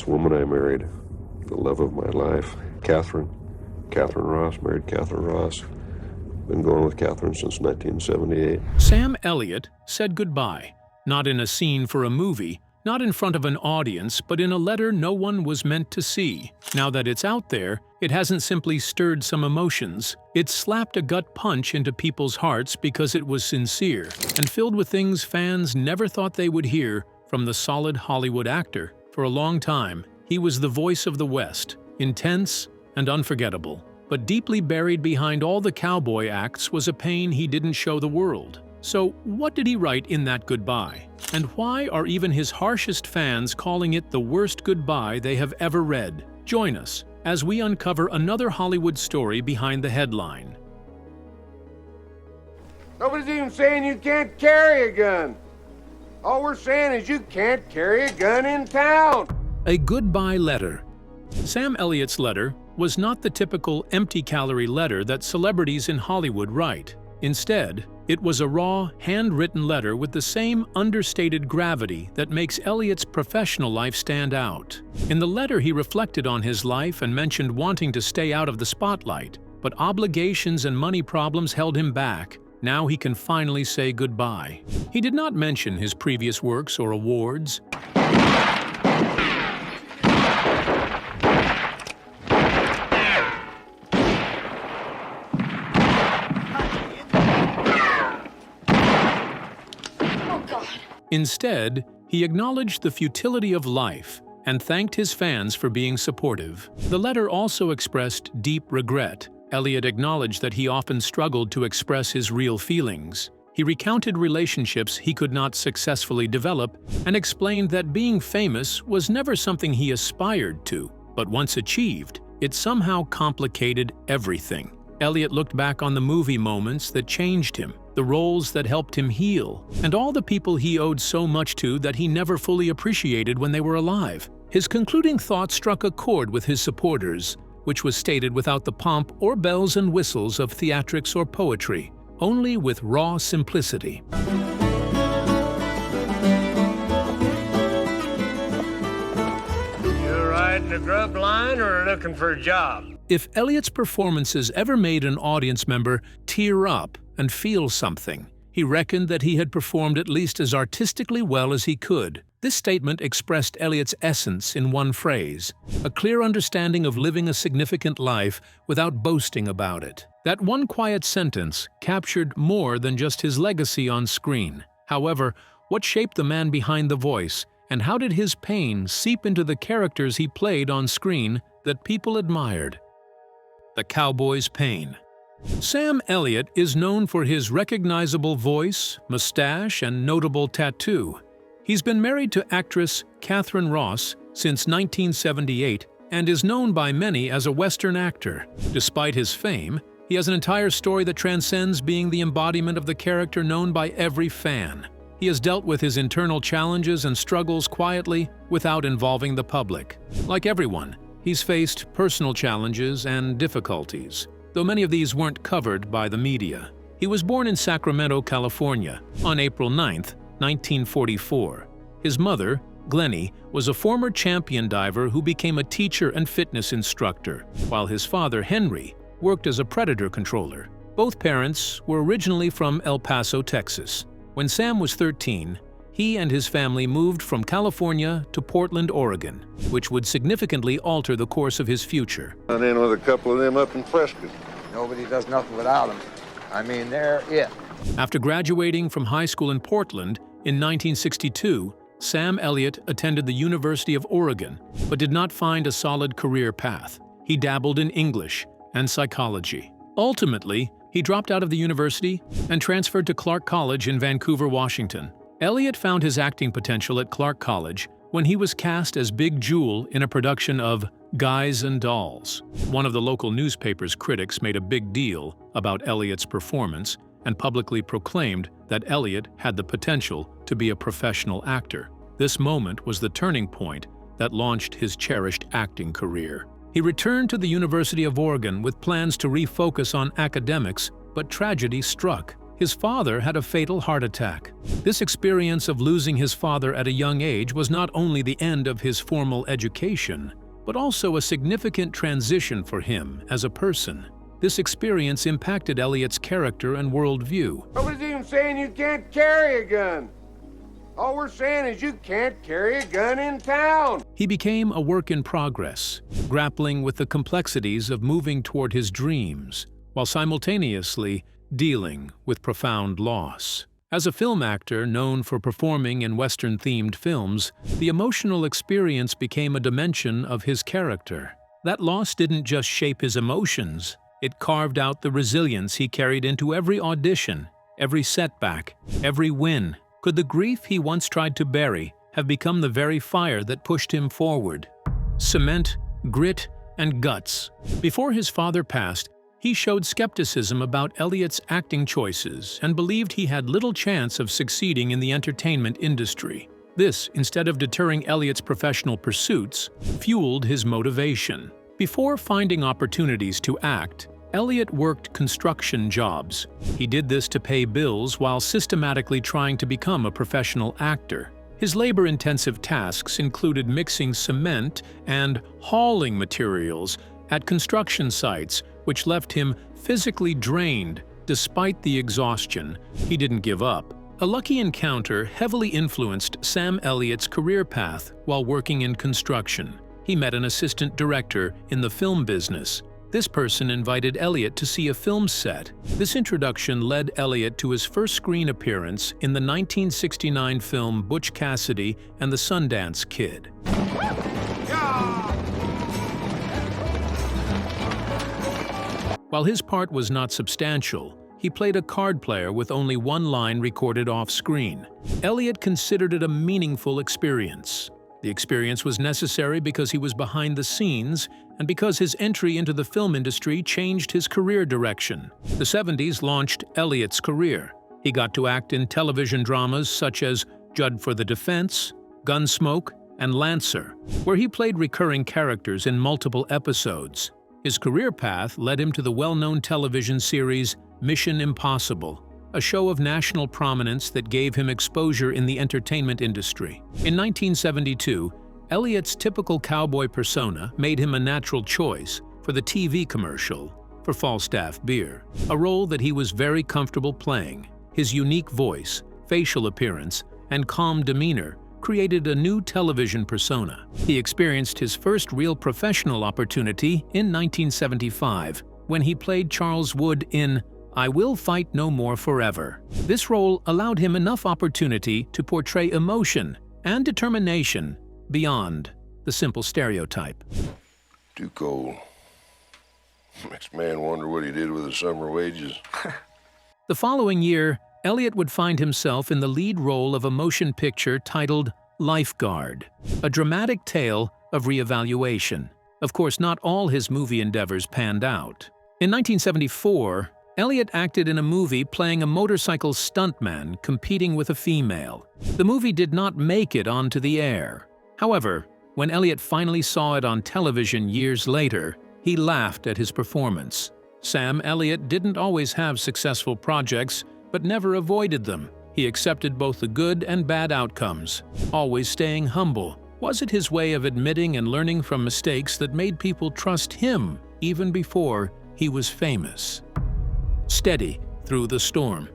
this woman I married, the love of my life, Catherine Ross, married Catherine Ross. Been going with Catherine since 1978. Sam Elliott said goodbye, not in a scene for a movie, not in front of an audience, but in a letter no one was meant to see. Now that it's out there, it hasn't simply stirred some emotions. It slapped a gut punch into people's hearts because it was sincere and filled with things fans never thought they would hear from the solid Hollywood actor. For a long time, he was the voice of the West, intense and unforgettable. But deeply buried behind all the cowboy acts was a pain he didn't show the world. So what did he write in that goodbye? And why are even his harshest fans calling it the worst goodbye they have ever read? Join us as we uncover another Hollywood story behind the headline. Nobody's even saying you can't carry a gun. All we're saying is you can't carry a gun in town. A goodbye letter. Sam Elliott's letter was not the typical empty-calorie letter that celebrities in Hollywood write. Instead, it was a raw, handwritten letter with the same understated gravity that makes Elliott's professional life stand out. In the letter, he reflected on his life and mentioned wanting to stay out of the spotlight, but obligations and money problems held him back. Now he can finally say goodbye. He did not mention his previous works or awards. Instead, he acknowledged the futility of life and thanked his fans for being supportive. The letter also expressed deep regret. Elliott acknowledged that he often struggled to express his real feelings. He recounted relationships he could not successfully develop and explained that being famous was never something he aspired to, but once achieved, it somehow complicated everything. Elliott looked back on the movie moments that changed him, the roles that helped him heal, and all the people he owed so much to that he never fully appreciated when they were alive. His concluding thought struck a chord with his supporters, which was stated without the pomp or bells and whistles of theatrics or poetry, only with raw simplicity. You riding the grub line or looking for a job? If Elliott's performances ever made an audience member tear up and feel something, he reckoned that he had performed at least as artistically well as he could. This statement expressed Elliott's essence in one phrase, a clear understanding of living a significant life without boasting about it. That one quiet sentence captured more than just his legacy on screen. However, what shaped the man behind the voice, and how did his pain seep into the characters he played on screen that people admired? The cowboy's pain. Sam Elliott is known for his recognizable voice, mustache, and notable tattoo. He's been married to actress Catherine Ross since 1978 and is known by many as a Western actor. Despite his fame, he has an entire story that transcends being the embodiment of the character known by every fan. He has dealt with his internal challenges and struggles quietly without involving the public. Like everyone, he's faced personal challenges and difficulties, though many of these weren't covered by the media. He was born in Sacramento, California, on April 9, 1944. His mother, Glennie, was a former champion diver who became a teacher and fitness instructor, while his father, Henry, worked as a predator controller. Both parents were originally from El Paso, Texas. When Sam was 13, he and his family moved from California to Portland, Oregon, which would significantly alter the course of his future. I'm in with a couple of them up in Fresco. Nobody does nothing without them. I mean, they're it. After graduating from high school in Portland in 1962, Sam Elliott attended the University of Oregon, but did not find a solid career path. He dabbled in English and psychology. Ultimately, he dropped out of the university and transferred to Clark College in Vancouver, Washington. Elliott found his acting potential at Clark College when he was cast as Big Jewel in a production of Guys and Dolls. One of the local newspaper's critics made a big deal about Elliott's performance and publicly proclaimed that Elliott had the potential to be a professional actor. This moment was the turning point that launched his cherished acting career. He returned to the University of Oregon with plans to refocus on academics, but tragedy struck. His father had a fatal heart attack. This experience of losing his father at a young age was not only the end of his formal education, but also a significant transition for him as a person. This experience impacted Elliott's character and worldview. Nobody's even saying you can't carry a gun. All we're saying is you can't carry a gun in town. He became a work in progress, grappling with the complexities of moving toward his dreams, while simultaneously dealing with profound loss. As a film actor known for performing in Western-themed films, the emotional experience became a dimension of his character. That loss didn't just shape his emotions, it carved out the resilience he carried into every audition, every setback, every win. Could the grief he once tried to bury have become the very fire that pushed him forward? Cement, grit, and guts. Before his father passed, he showed skepticism about Elliott's acting choices and believed he had little chance of succeeding in the entertainment industry. This, instead of deterring Elliott's professional pursuits, fueled his motivation. Before finding opportunities to act, Elliott worked construction jobs. He did this to pay bills while systematically trying to become a professional actor. His labor-intensive tasks included mixing cement and hauling materials at construction sites, which left him physically drained. Despite the exhaustion, he didn't give up. A lucky encounter heavily influenced Sam Elliott's career path while working in construction. He met an assistant director in the film business. This person invited Elliott to see a film set. This introduction led Elliott to his first screen appearance in the 1969 film Butch Cassidy and the Sundance Kid. While his part was not substantial, he played a card player with only one line recorded off-screen. Elliott considered it a meaningful experience. The experience was necessary because he was behind the scenes and because his entry into the film industry changed his career direction. The 70s launched Elliott's career. He got to act in television dramas such as Judd for the Defense, Gunsmoke, and Lancer, where he played recurring characters in multiple episodes. His career path led him to the well-known television series Mission Impossible, a show of national prominence that gave him exposure in the entertainment industry. In 1972, Elliott's typical cowboy persona made him a natural choice for the TV commercial for Falstaff Beer, a role that he was very comfortable playing. His unique voice, facial appearance, and calm demeanor created a new television persona. He experienced his first real professional opportunity in 1975, when he played Charles Wood in I Will Fight No More Forever. This role allowed him enough opportunity to portray emotion and determination beyond the simple stereotype. Too cold. Makes man wonder what he did with his summer wages. The following year, Elliott would find himself in the lead role of a motion picture titled Lifeguard, a dramatic tale of reevaluation. Of course, not all his movie endeavors panned out. In 1974, Elliott acted in a movie playing a motorcycle stuntman competing with a female. The movie did not make it onto the air. However, when Elliott finally saw it on television years later, he laughed at his performance. Sam Elliott didn't always have successful projects, but never avoided them. He accepted both the good and bad outcomes, always staying humble. Was it his way of admitting and learning from mistakes that made people trust him even before he was famous? Steady through the storm.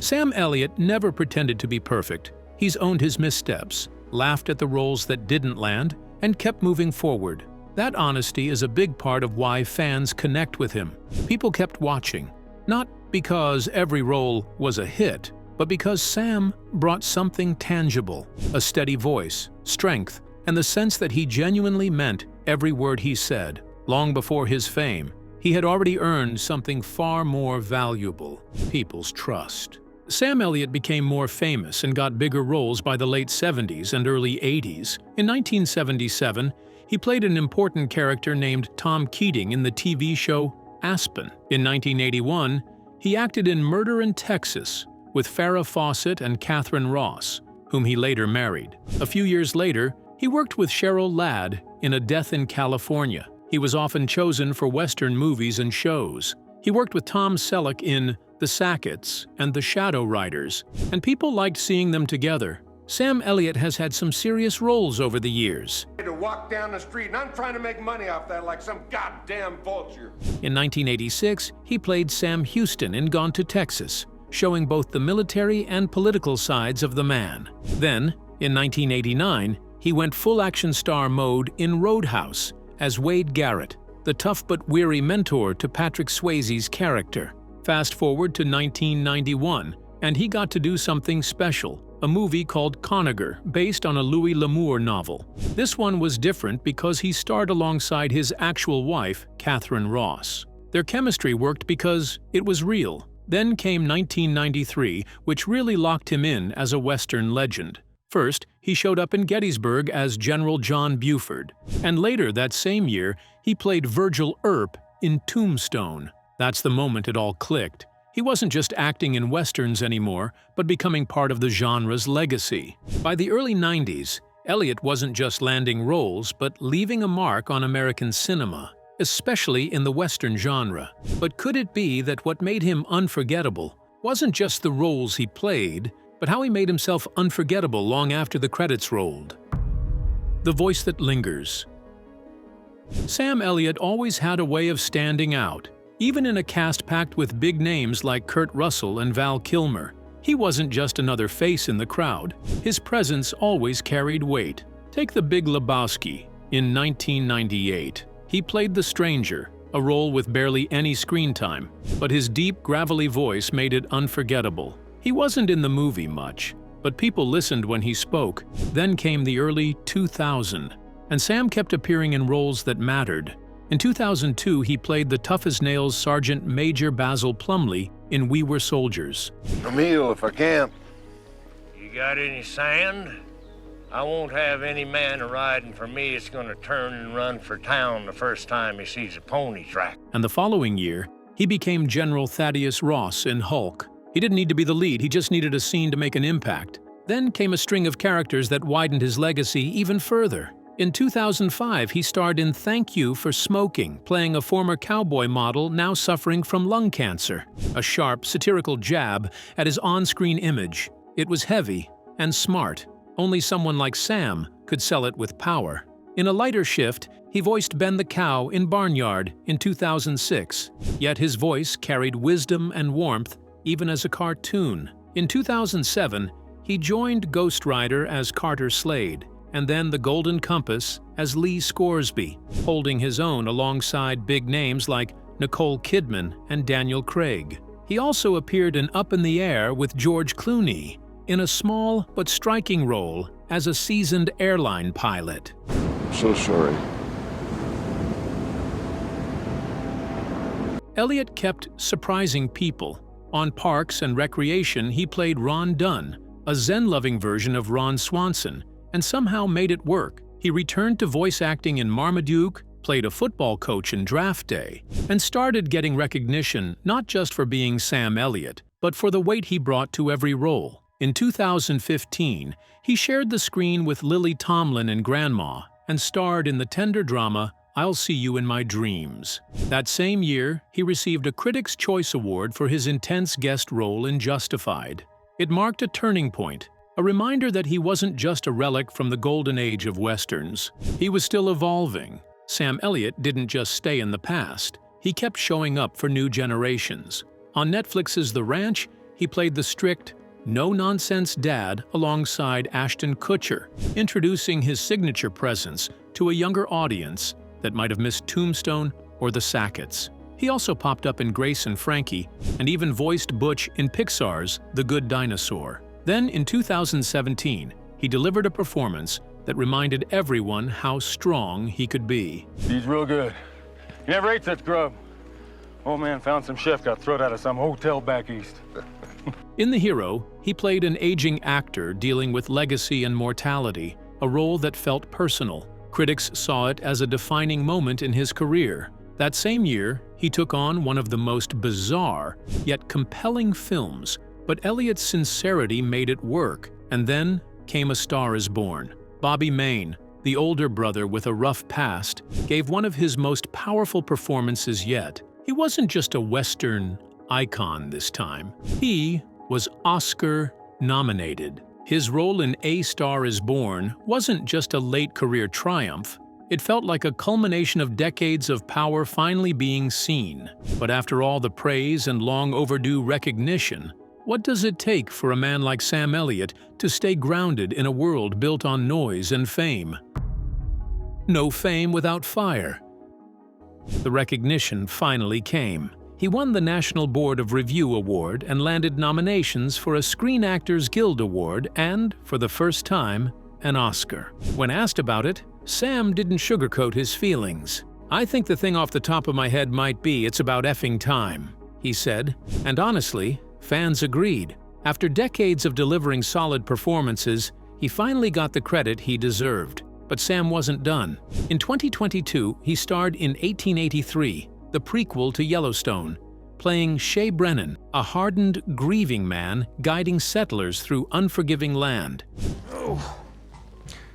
Sam Elliott never pretended to be perfect. He's owned his missteps, laughed at the roles that didn't land, and kept moving forward. That honesty is a big part of why fans connect with him. People kept watching, not because every role was a hit, but because Sam brought something tangible, a steady voice, strength, and the sense that he genuinely meant every word he said. Long before his fame, he had already earned something far more valuable: people's trust. Sam Elliott became more famous and got bigger roles by the late 70s and early 80s. In 1977, he played an important character named Tom Keating in the TV show Aspen. In 1981, he acted in Murder in Texas with Farrah Fawcett and Catherine Ross, whom he later married. A few years later, he worked with Cheryl Ladd in A Death in California. He was often chosen for Western movies and shows. He worked with Tom Selleck in the Sacketts, and the Shadow Riders, and people liked seeing them together. Sam Elliott has had some serious roles over the years. To walk down the street, and I'm trying to make money off that like some goddamn vulture. In 1986, he played Sam Houston in Gone to Texas, showing both the military and political sides of the man. Then, in 1989, he went full-action star mode in Roadhouse as Wade Garrett, the tough but weary mentor to Patrick Swayze's character. Fast forward to 1991, and he got to do something special, a movie called Conager, based on a Louis L'Amour novel. This one was different because he starred alongside his actual wife, Catherine Ross. Their chemistry worked because it was real. Then came 1993, which really locked him in as a Western legend. First, he showed up in Gettysburg as General John Buford, and later that same year, he played Virgil Earp in Tombstone. That's the moment it all clicked. He wasn't just acting in Westerns anymore, but becoming part of the genre's legacy. By the early 90s, Elliott wasn't just landing roles, but leaving a mark on American cinema, especially in the Western genre. But could it be that what made him unforgettable wasn't just the roles he played, but how he made himself unforgettable long after the credits rolled? The voice that lingers. Sam Elliott always had a way of standing out, even in a cast packed with big names like Kurt Russell and Val Kilmer. He wasn't just another face in the crowd. His presence always carried weight. Take The Big Lebowski. In 1998, he played the stranger, a role with barely any screen time, but his deep, gravelly voice made it unforgettable. He wasn't in the movie much, but people listened when he spoke. Then came the early 2000s, and Sam kept appearing in roles that mattered. In 2002, he played the tough-as-nails Sergeant Major Basil Plumley in We Were Soldiers. A meal if I can. You got any sand? I won't have any man riding for me that's gonna turn and run for town the first time he sees a pony track. And the following year, he became General Thaddeus Ross in Hulk. He didn't need to be the lead, he just needed a scene to make an impact. Then came a string of characters that widened his legacy even further. In 2005, he starred in Thank You for Smoking, playing a former cowboy model now suffering from lung cancer. A sharp, satirical jab at his on-screen image. It was heavy and smart. Only someone like Sam could sell it with power. In a lighter shift, he voiced Ben the Cow in Barnyard in 2006. Yet his voice carried wisdom and warmth even as a cartoon. In 2007, he joined Ghost Rider as Carter Slade, and then The Golden Compass as Lee Scoresby, holding his own alongside big names like Nicole Kidman and Daniel Craig. He also appeared in Up in the Air with George Clooney, in a small but striking role as a seasoned airline pilot. So sorry. Elliott kept surprising people. On Parks and Recreation, he played Ron Dunn, a Zen-loving version of Ron Swanson, and somehow made it work. He returned to voice acting in Marmaduke, played a football coach in Draft Day, and started getting recognition not just for being Sam Elliott, but for the weight he brought to every role. In 2015, he shared the screen with Lily Tomlin in Grandma and starred in the tender drama I'll See You in My Dreams. That same year, he received a Critics' Choice Award for his intense guest role in Justified. It marked a turning point, a reminder that he wasn't just a relic from the golden age of Westerns. He was still evolving. Sam Elliott didn't just stay in the past. He kept showing up for new generations. On Netflix's The Ranch, he played the strict, no-nonsense dad alongside Ashton Kutcher, introducing his signature presence to a younger audience that might have missed Tombstone or The Sacketts. He also popped up in Grace and Frankie and even voiced Butch in Pixar's The Good Dinosaur. Then, in 2017, he delivered a performance that reminded everyone how strong he could be. He's real good. You never ate such grub. Old man found some chef got thrown out of some hotel back east. In The Hero, he played an aging actor dealing with legacy and mortality, a role that felt personal. Critics saw it as a defining moment in his career. That same year, he took on one of the most bizarre, yet compelling films, but Elliott's sincerity made it work. And then came A Star Is Born. Bobby Maine, the older brother with a rough past, gave one of his most powerful performances yet. He wasn't just a Western icon this time. He was Oscar-nominated. His role in A Star is Born wasn't just a late career triumph. It felt like a culmination of decades of power finally being seen. But after all the praise and long overdue recognition, what does it take for a man like Sam Elliott to stay grounded in a world built on noise and fame? No fame without fire. The recognition finally came. He won the National Board of Review Award and landed nominations for a Screen Actors Guild Award and, for the first time, an Oscar. When asked about it, Sam didn't sugarcoat his feelings. "I think the thing off the top of my head might be it's about effing time," he said. And honestly, fans agreed. After decades of delivering solid performances, he finally got the credit he deserved. But Sam wasn't done. In 2022, he starred in 1883, the prequel to Yellowstone, playing Shea Brennan, a hardened, grieving man guiding settlers through unforgiving land. Oh.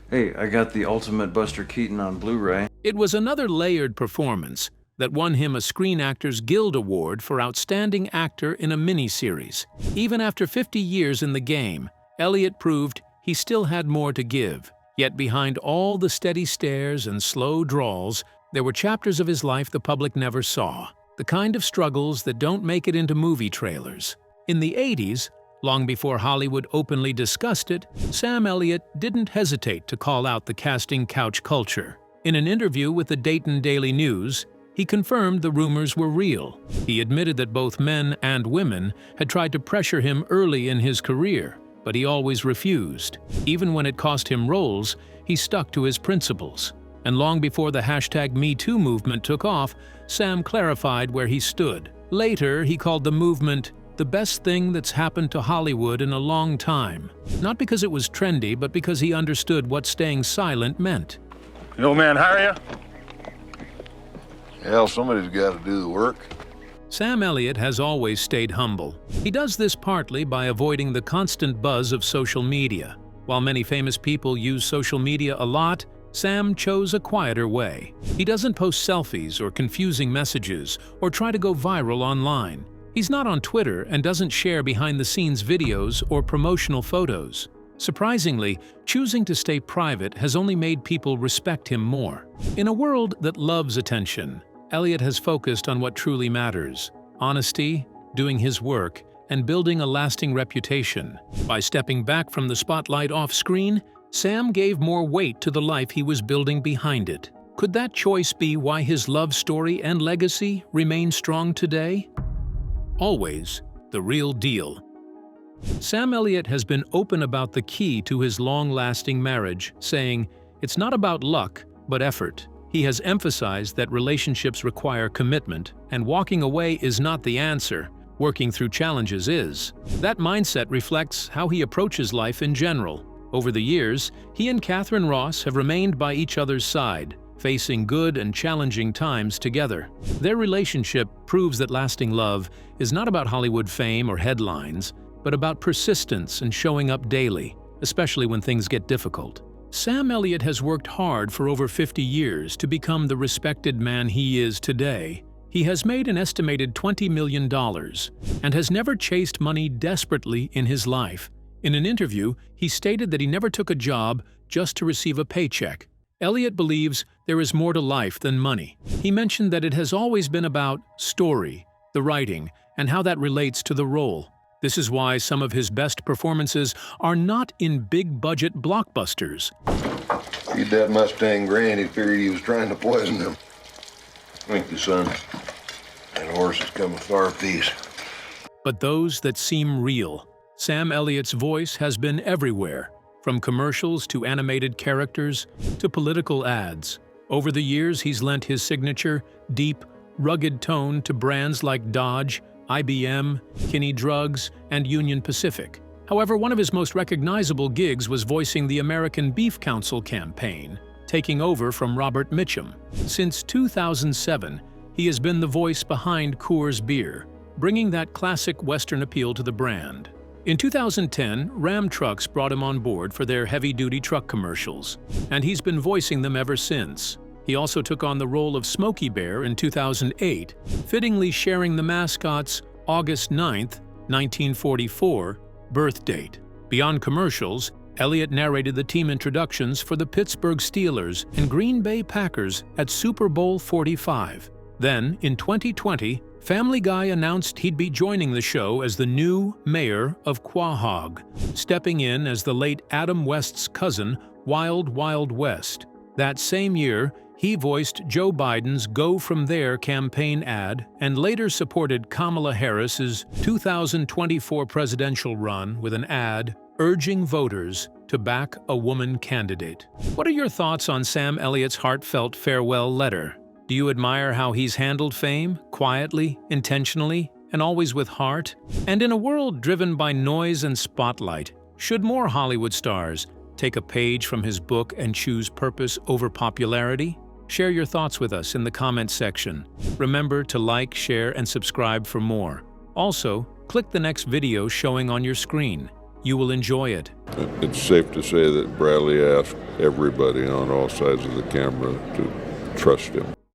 Hey, I got the Ultimate Buster Keaton on Blu-ray. It was another layered performance that won him a Screen Actors Guild Award for Outstanding Actor in a miniseries. Even after 50 years in the game, Elliott proved he still had more to give. Yet behind all the steady stares and slow drawls, there were chapters of his life the public never saw. The kind of struggles that don't make it into movie trailers. In the 80s, long before Hollywood openly discussed it, Sam Elliott didn't hesitate to call out the casting couch culture. In an interview with the Dayton Daily News, he confirmed the rumors were real. He admitted that both men and women had tried to pressure him early in his career, but he always refused. Even when it cost him roles, he stuck to his principles. And long before the #MeToo movement took off, Sam clarified where he stood. Later, he called the movement the best thing that's happened to Hollywood in a long time. Not because it was trendy, but because he understood what staying silent meant. The old man hire you? Hell, somebody's got to do the work. Sam Elliott has always stayed humble. He does this partly by avoiding the constant buzz of social media. While many famous people use social media a lot, Sam chose a quieter way. He doesn't post selfies or confusing messages or try to go viral online. He's not on Twitter and doesn't share behind-the-scenes videos or promotional photos. Surprisingly, choosing to stay private has only made people respect him more. In a world that loves attention, Elliott has focused on what truly matters: honesty, doing his work, and building a lasting reputation. By stepping back from the spotlight off-screen, Sam gave more weight to the life he was building behind it. Could that choice be why his love story and legacy remain strong today? Always the real deal. Sam Elliott has been open about the key to his long-lasting marriage, saying, "It's not about luck, but effort." He has emphasized that relationships require commitment, and walking away is not the answer. Working through challenges is. That mindset reflects how he approaches life in general. Over the years, he and Catherine Ross have remained by each other's side, facing good and challenging times together. Their relationship proves that lasting love is not about Hollywood fame or headlines, but about persistence and showing up daily, especially when things get difficult. Sam Elliott has worked hard for over 50 years to become the respected man he is today. He has made an estimated $20 million and has never chased money desperately in his life. In an interview, he stated that he never took a job just to receive a paycheck. Elliott believes there is more to life than money. He mentioned that it has always been about story, the writing, and how that relates to the role. This is why some of his best performances are not in big-budget blockbusters. Feed that Mustang Grand, he figured he was trying to poison him. Thank you, son. That horse has come a far piece. But those that seem real. Sam Elliott's voice has been everywhere, from commercials to animated characters to political ads. Over the years, he's lent his signature, deep, rugged tone to brands like Dodge, IBM, Kinney Drugs, and Union Pacific. However, one of his most recognizable gigs was voicing the American Beef Council campaign, taking over from Robert Mitchum. Since 2007, he has been the voice behind Coors Beer, bringing that classic Western appeal to the brand. In 2010, Ram Trucks brought him on board for their heavy-duty truck commercials, and he's been voicing them ever since. He also took on the role of Smokey Bear in 2008, fittingly sharing the mascot's August 9, 1944, birth date. Beyond commercials, Elliott narrated the team introductions for the Pittsburgh Steelers and Green Bay Packers at Super Bowl 45. Then, in 2020, Family Guy announced he'd be joining the show as the new mayor of Quahog, stepping in as the late Adam West's cousin, Wild Wild West. That same year, he voiced Joe Biden's Go From There campaign ad and later supported Kamala Harris's 2024 presidential run with an ad urging voters to back a woman candidate. What are your thoughts on Sam Elliott's heartfelt farewell letter? Do you admire how he's handled fame, quietly, intentionally, and always with heart? And in a world driven by noise and spotlight, should more Hollywood stars take a page from his book and choose purpose over popularity? Share your thoughts with us in the comments section. Remember to like, share, and subscribe for more. Also, click the next video showing on your screen. You will enjoy it. It's safe to say that Bradley asked everybody on all sides of the camera to trust him.